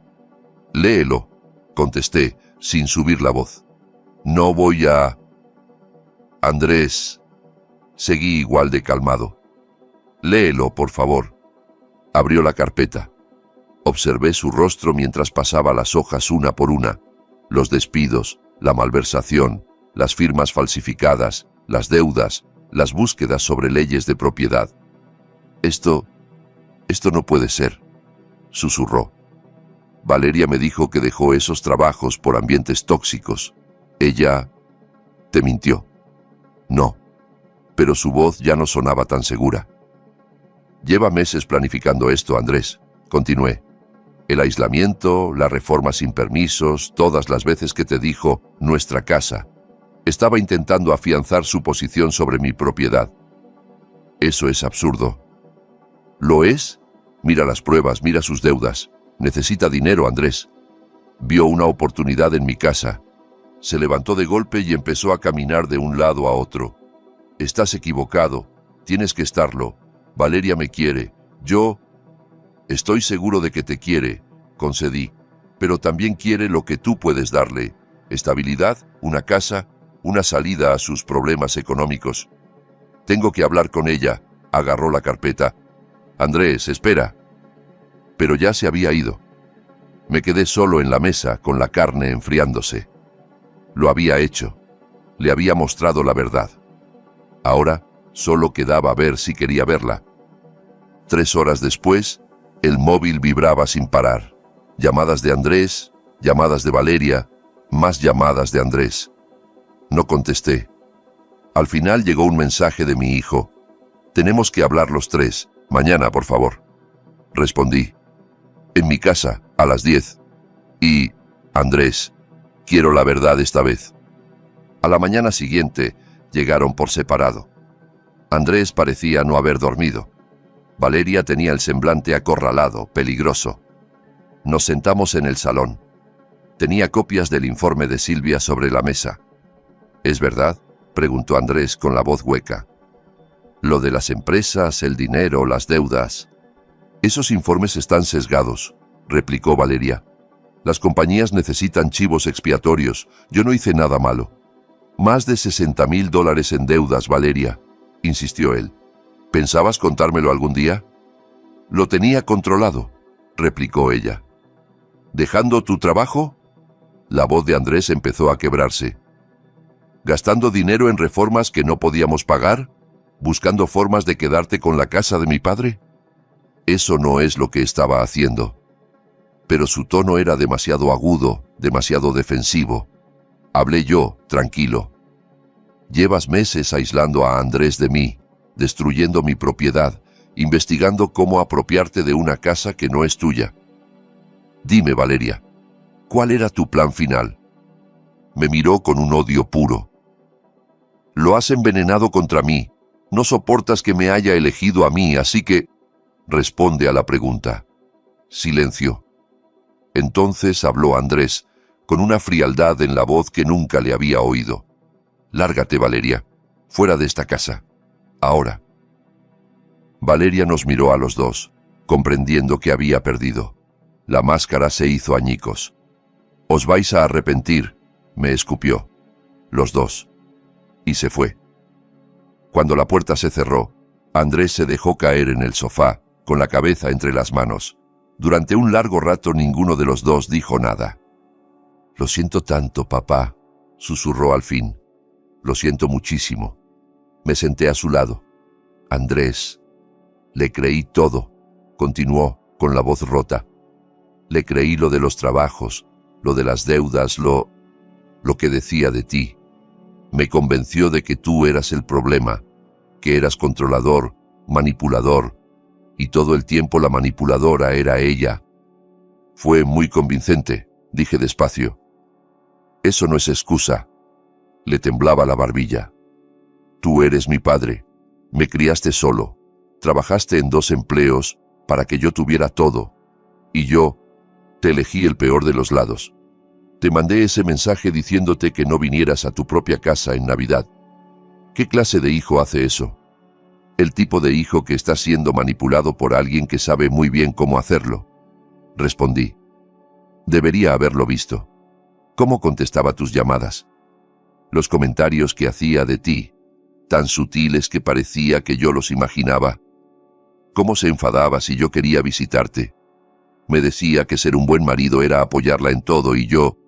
Léelo, contesté, sin subir la voz. No voy a... Andrés, seguí igual de calmado. Léelo, por favor. Abrió la carpeta. Observé su rostro mientras pasaba las hojas una por una. Los despidos, la malversación, las firmas falsificadas, las deudas, las búsquedas sobre leyes de propiedad. Esto no puede ser, susurró. Valeria me dijo que dejó esos trabajos por ambientes tóxicos. Ella... ¿Te mintió? No, pero su voz ya no sonaba tan segura. Lleva meses planificando esto, Andrés, continué. El aislamiento, la reforma sin permisos, todas las veces que te dijo nuestra casa. Estaba intentando afianzar su posición sobre mi propiedad. Eso es absurdo. ¿Lo es? Mira las pruebas, mira sus deudas. Necesita dinero, Andrés. Vio una oportunidad en mi casa. Se levantó de golpe y empezó a caminar de un lado a otro. Estás equivocado. Tienes que estarlo. Valeria me quiere. Yo... Estoy seguro de que te quiere, concedí, pero también quiere lo que tú puedes darle. Estabilidad, una casa, una salida a sus problemas económicos. Tengo que hablar con ella, agarró la carpeta. Andrés, espera. Pero ya se había ido. Me quedé solo en la mesa, con la carne enfriándose. Lo había hecho. Le había mostrado la verdad. Ahora solo quedaba ver si quería verla. 3 horas después, el móvil vibraba sin parar. Llamadas de Andrés, llamadas de Valeria, más llamadas de Andrés. No contesté. Al final llegó un mensaje de mi hijo. Tenemos que hablar los 3, mañana, por favor. Respondí. En mi casa, a las 10. Y, Andrés, quiero la verdad esta vez. A la mañana siguiente, llegaron por separado. Andrés parecía no haber dormido. Valeria tenía el semblante acorralado, peligroso. Nos sentamos en el salón. Tenía copias del informe de Silvia sobre la mesa. ¿Es verdad?, preguntó Andrés con la voz hueca. Lo de las empresas, el dinero, las deudas. Esos informes están sesgados, replicó Valeria. Las compañías necesitan chivos expiatorios. Yo no hice nada malo. Más de $60,000 en deudas, Valeria, insistió él. ¿Pensabas contármelo algún día? Lo tenía controlado, replicó ella. ¿Dejando tu trabajo? La voz de Andrés empezó a quebrarse. ¿Gastando dinero en reformas que no podíamos pagar? ¿Buscando formas de quedarte con la casa de mi padre? Eso no es lo que estaba haciendo. Pero su tono era demasiado agudo, demasiado defensivo. Hablé yo, tranquilo. Llevas meses aislando a Andrés de mí, destruyendo mi propiedad, investigando cómo apropiarte de una casa que no es tuya. Dime, Valeria, ¿cuál era tu plan final? Me miró con un odio puro. Lo has envenenado contra mí. No soportas que me haya elegido a mí, así que... Responde a la pregunta. Silencio. Entonces habló Andrés, con una frialdad en la voz que nunca le había oído. Lárgate, Valeria, fuera de esta casa. Ahora. Valeria nos miró a los dos, comprendiendo que había perdido. La máscara se hizo añicos. Os vais a arrepentir, me escupió. Los dos. Y se fue. Cuando la puerta se cerró, Andrés se dejó caer en el sofá, con la cabeza entre las manos. Durante un largo rato ninguno de los dos dijo nada. Lo siento tanto, papá, susurró al fin. Lo siento muchísimo. Me senté a su lado. Andrés. Le creí todo, continuó, con la voz rota. Le creí lo de los trabajos, lo de las deudas, lo que decía de ti. Me convenció de que tú eras el problema, que eras controlador, manipulador, y todo el tiempo la manipuladora era ella. Fue muy convincente, dije despacio. Eso no es excusa. Le temblaba la barbilla. Tú eres mi padre. Me criaste solo. Trabajaste en 2 empleos para que yo tuviera todo. Y yo te elegí el peor de los lados. Te mandé ese mensaje diciéndote que no vinieras a tu propia casa en Navidad. ¿Qué clase de hijo hace eso? El tipo de hijo que está siendo manipulado por alguien que sabe muy bien cómo hacerlo. Respondí. Debería haberlo visto. ¿Cómo contestaba tus llamadas? Los comentarios que hacía de ti, tan sutiles que parecía que yo los imaginaba. ¿Cómo se enfadaba si yo quería visitarte? Me decía que ser un buen marido era apoyarla en todo y yo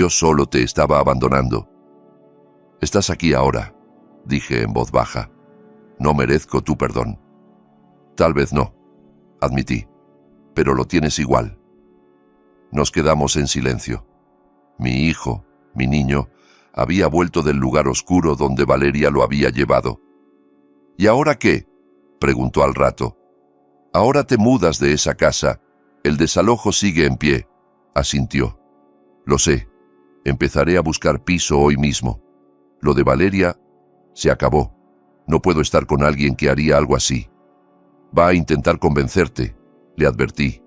solo te estaba abandonando. Estás aquí ahora, dije en voz baja. No merezco tu perdón. Tal vez no, admití, pero lo tienes igual. Nos quedamos en silencio. Mi hijo, mi niño, había vuelto del lugar oscuro donde Valeria lo había llevado. ¿Y ahora qué?, preguntó al rato. Ahora te mudas de esa casa. El desalojo sigue en pie, asintió. Lo sé. Empezaré a buscar piso hoy mismo. Lo de Valeria se acabó. No puedo estar con alguien que haría algo así. Va a intentar convencerte, le advertí.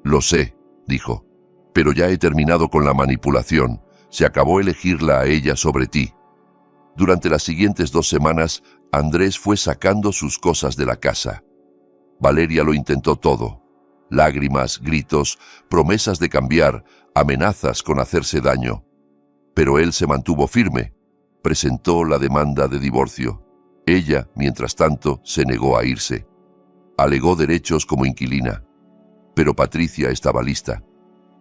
Lo sé, dijo, pero ya he terminado con la manipulación. Se acabó elegirla a ella sobre ti. Durante las siguientes 2 semanas, Andrés fue sacando sus cosas de la casa. Valeria lo intentó todo. Lágrimas, gritos, promesas de cambiar, amenazas con hacerse daño. Pero él se mantuvo firme. Presentó la demanda de divorcio. Ella, mientras tanto, se negó a irse. Alegó derechos como inquilina. Pero Patricia estaba lista.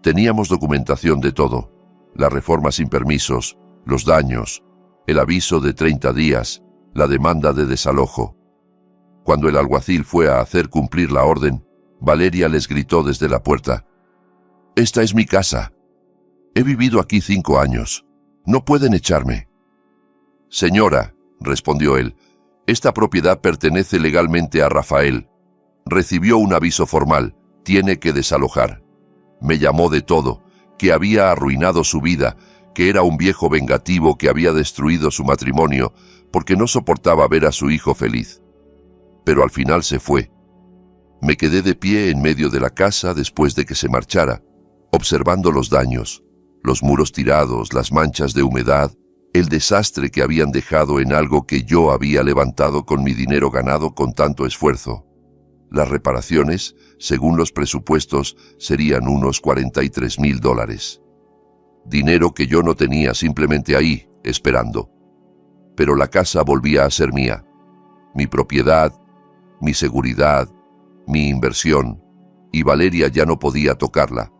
Teníamos documentación de todo. La reforma sin permisos, los daños, el aviso de 30 días, la demanda de desalojo. Cuando el alguacil fue a hacer cumplir la orden, Valeria les gritó desde la puerta. «Esta es mi casa. He vivido aquí 5 años. No pueden echarme». «Señora», respondió él, «esta propiedad pertenece legalmente a Rafael. Recibió un aviso formal. Tiene que desalojar. Me llamó de todo, que había arruinado su vida, que era un viejo vengativo que había destruido su matrimonio porque no soportaba ver a su hijo feliz. Pero al final se fue. Me quedé de pie en medio de la casa después de que se marchara, observando los daños, los muros tirados, las manchas de humedad, el desastre que habían dejado en algo que yo había levantado con mi dinero ganado con tanto esfuerzo. Las reparaciones según los presupuestos, serían unos $43,000. Dinero que yo no tenía, simplemente ahí, esperando. Pero la casa volvía a ser mía. Mi propiedad, mi seguridad, mi inversión, y Valeria ya no podía tocarla.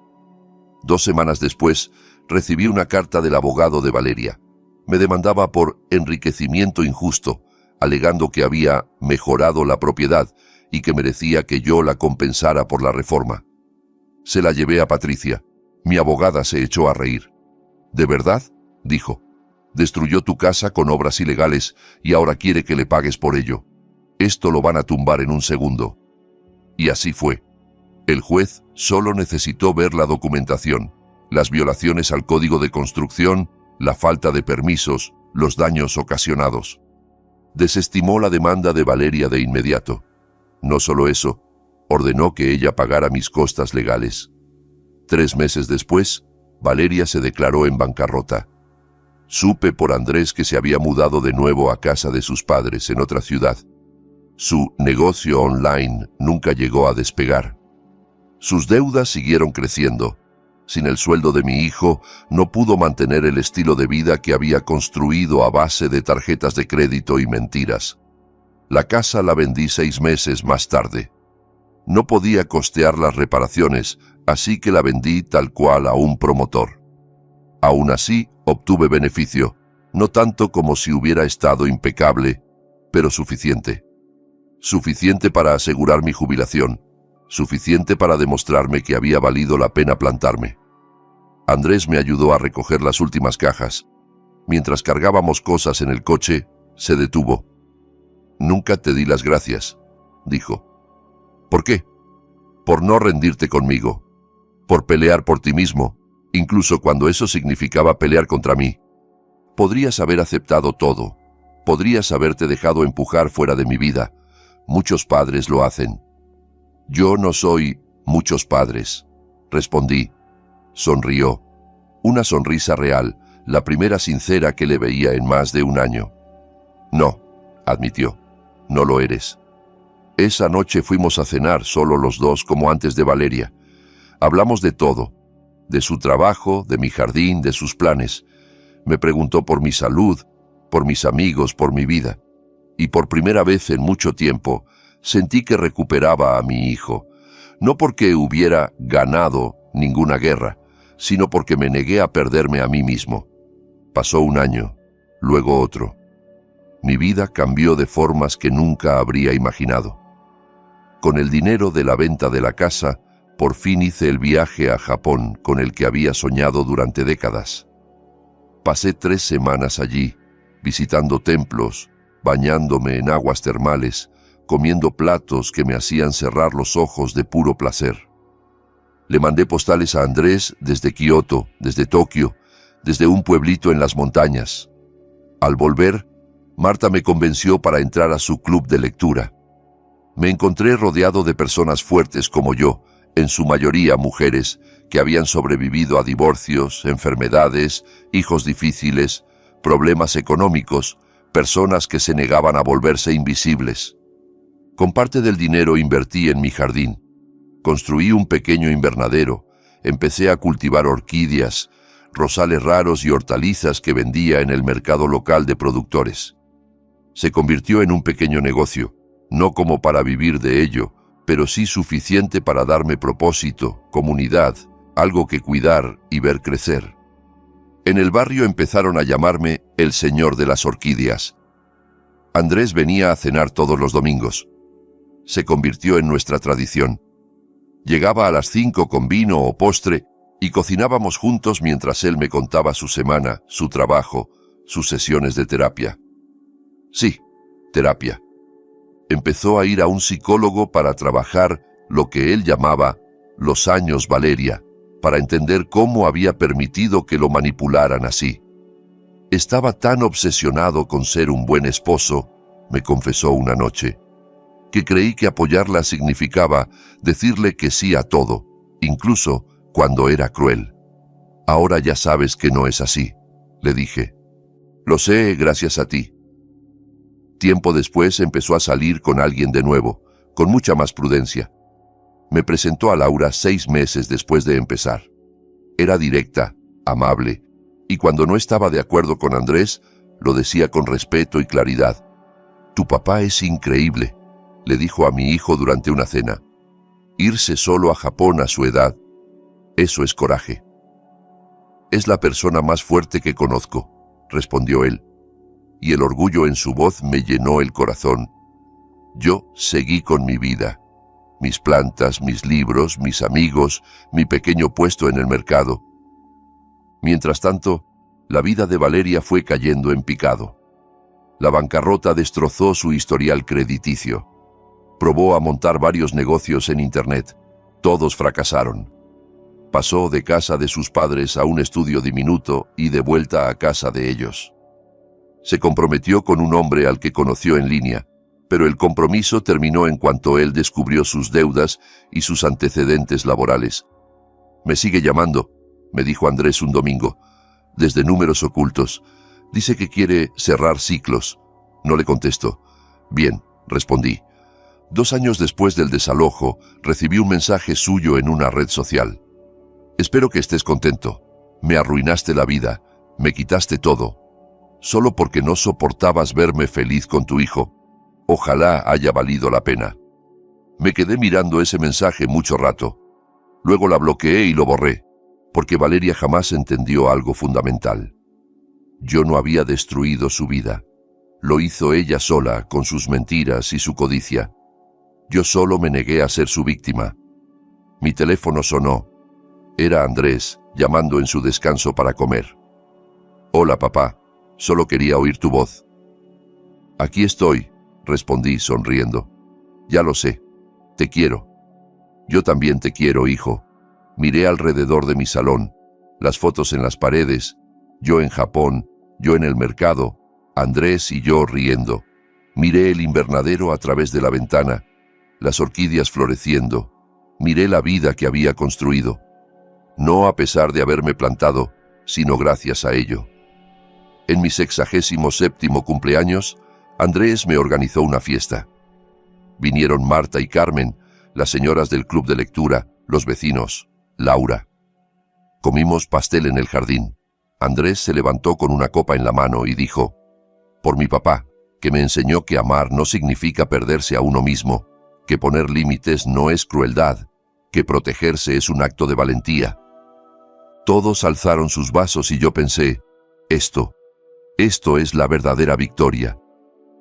2 semanas después, recibí una carta del abogado de Valeria. Me demandaba por enriquecimiento injusto, alegando que había mejorado la propiedad y que merecía que yo la compensara por la reforma. Se la llevé a Patricia. Mi abogada se echó a reír. ¿De verdad?, dijo. Destruyó tu casa con obras ilegales y ahora quiere que le pagues por ello. Esto lo van a tumbar en un segundo. Y así fue. El juez solo necesitó ver la documentación, las violaciones al código de construcción, la falta de permisos, los daños ocasionados. Desestimó la demanda de Valeria de inmediato. No solo eso, ordenó que ella pagara mis costas legales. 3 meses después, Valeria se declaró en bancarrota. Supe por Andrés que se había mudado de nuevo a casa de sus padres en otra ciudad. Su negocio online nunca llegó a despegar. Sus deudas siguieron creciendo. Sin el sueldo de mi hijo, no pudo mantener el estilo de vida que había construido a base de tarjetas de crédito y mentiras. La casa la vendí 6 meses más tarde. No podía costear las reparaciones, así que la vendí tal cual a un promotor. Aún así, obtuve beneficio, no tanto como si hubiera estado impecable, pero suficiente. Suficiente para asegurar mi jubilación, suficiente para demostrarme que había valido la pena plantarme. Andrés me ayudó a recoger las últimas cajas. Mientras cargábamos cosas en el coche, se detuvo. «Nunca te di las gracias», dijo. «¿Por qué?» «Por no rendirte conmigo, por pelear por ti mismo, incluso cuando eso significaba pelear contra mí. Podrías haber aceptado todo, podrías haberte dejado empujar fuera de mi vida. Muchos padres lo hacen». «Yo no soy muchos padres», respondí. Sonrió. Una sonrisa real, la primera sincera que le veía en más de 1 año. «No», admitió, «no lo eres». Esa noche fuimos a cenar solo los dos como antes de Valeria. Hablamos de todo, de su trabajo, de mi jardín, de sus planes. Me preguntó por mi salud, por mis amigos, por mi vida. Y por primera vez en mucho tiempo, sentí que recuperaba a mi hijo, no porque hubiera ganado ninguna guerra, sino porque me negué a perderme a mí mismo. Pasó 1 año, luego otro. Mi vida cambió de formas que nunca habría imaginado. Con el dinero de la venta de la casa, por fin hice el viaje a Japón con el que había soñado durante décadas. Pasé 3 semanas allí, visitando templos, bañándome en aguas termales, comiendo platos que me hacían cerrar los ojos de puro placer. Le mandé postales a Andrés desde Kioto, desde Tokio, desde un pueblito en las montañas. Al volver, Marta me convenció para entrar a su club de lectura. Me encontré rodeado de personas fuertes como yo, en su mayoría mujeres, que habían sobrevivido a divorcios, enfermedades, hijos difíciles, problemas económicos, personas que se negaban a volverse invisibles. Con parte del dinero invertí en mi jardín. Construí un pequeño invernadero, empecé a cultivar orquídeas, rosales raros y hortalizas que vendía en el mercado local de productores. Se convirtió en un pequeño negocio, no como para vivir de ello, pero sí suficiente para darme propósito, comunidad, algo que cuidar y ver crecer. En el barrio empezaron a llamarme el señor de las orquídeas. Andrés venía a cenar todos los domingos. Se convirtió en nuestra tradición. Llegaba a las 5 con vino o postre y cocinábamos juntos mientras él me contaba su semana, su trabajo, sus sesiones de terapia. Sí, terapia. Empezó a ir a un psicólogo para trabajar lo que él llamaba los años Valeria, para entender cómo había permitido que lo manipularan así. Estaba tan obsesionado con ser un buen esposo, me confesó una noche, que creí que apoyarla significaba decirle que sí a todo, incluso cuando era cruel. Ahora ya sabes que no es así, le dije. Lo sé gracias a ti. Tiempo después empezó a salir con alguien de nuevo, con mucha más prudencia. Me presentó a Laura 6 meses después de empezar. Era directa, amable, y cuando no estaba de acuerdo con Andrés, lo decía con respeto y claridad. «Tu papá es increíble», le dijo a mi hijo durante una cena. «Irse solo a Japón a su edad, eso es coraje». «Es la persona más fuerte que conozco», respondió él, y el orgullo en su voz me llenó el corazón. Yo seguí con mi vida, mis plantas, mis libros, mis amigos, mi pequeño puesto en el mercado. Mientras tanto, la vida de Valeria fue cayendo en picado. La bancarrota destrozó su historial crediticio. Probó a montar varios negocios en Internet. Todos fracasaron. Pasó de casa de sus padres a un estudio diminuto y de vuelta a casa de ellos. Se comprometió con un hombre al que conoció en línea, pero el compromiso terminó en cuanto él descubrió sus deudas y sus antecedentes laborales. «Me sigue llamando», me dijo Andrés un domingo, desde números ocultos. «Dice que quiere cerrar ciclos». No le contesto. «Bien», respondí. 2 años después del desalojo, recibí un mensaje suyo en una red social. «Espero que estés contento. Me arruinaste la vida, me quitaste todo. Solo porque no soportabas verme feliz con tu hijo. Ojalá haya valido la pena». Me quedé mirando ese mensaje mucho rato. Luego la bloqueé y lo borré, porque Valeria jamás entendió algo fundamental. Yo no había destruido su vida. Lo hizo ella sola, con sus mentiras y su codicia. Yo solo me negué a ser su víctima. Mi teléfono sonó. Era Andrés, llamando en su descanso para comer. «Hola, papá. Solo quería oír tu voz». «Aquí estoy», respondí sonriendo. «Ya lo sé. Te quiero». «Yo también te quiero, hijo». Miré alrededor de mi salón, las fotos en las paredes, yo en Japón, yo en el mercado, Andrés y yo riendo. Miré el invernadero a través de la ventana, las orquídeas floreciendo. Miré la vida que había construido. No a pesar de haberme plantado, sino gracias a ello. En mi 67º cumpleaños, Andrés me organizó una fiesta. Vinieron Marta y Carmen, las señoras del club de lectura, los vecinos, Laura. Comimos pastel en el jardín. Andrés se levantó con una copa en la mano y dijo: «Por mi papá, que me enseñó que amar no significa perderse a uno mismo, que poner límites no es crueldad, que protegerse es un acto de valentía». Todos alzaron sus vasos y yo pensé, esto es la verdadera victoria.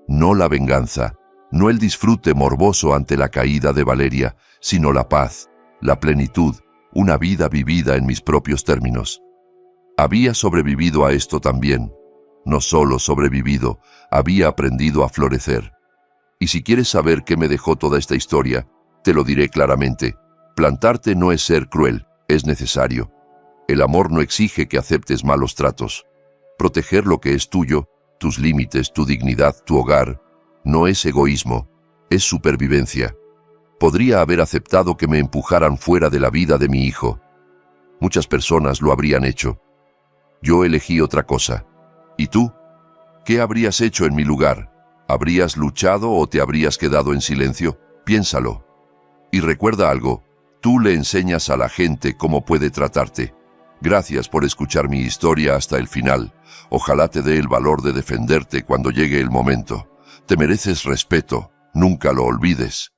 No la venganza, no el disfrute morboso ante la caída de Valeria, sino la paz, la plenitud, una vida vivida en mis propios términos. Había sobrevivido a esto también. No solo sobrevivido, había aprendido a florecer. Y si quieres saber qué me dejó toda esta historia, te lo diré claramente. Plantarte no es ser cruel, es necesario. El amor no exige que aceptes malos tratos. Proteger lo que es tuyo, tus límites, tu dignidad, tu hogar, no es egoísmo, es supervivencia. Podría haber aceptado que me empujaran fuera de la vida de mi hijo. Muchas personas lo habrían hecho. Yo elegí otra cosa. ¿Y tú? ¿Qué habrías hecho en mi lugar? ¿Habrías luchado o te habrías quedado en silencio? Piénsalo. Y recuerda algo, tú le enseñas a la gente cómo puede tratarte. Gracias por escuchar mi historia hasta el final. Ojalá te dé el valor de defenderte cuando llegue el momento. Te mereces respeto, nunca lo olvides.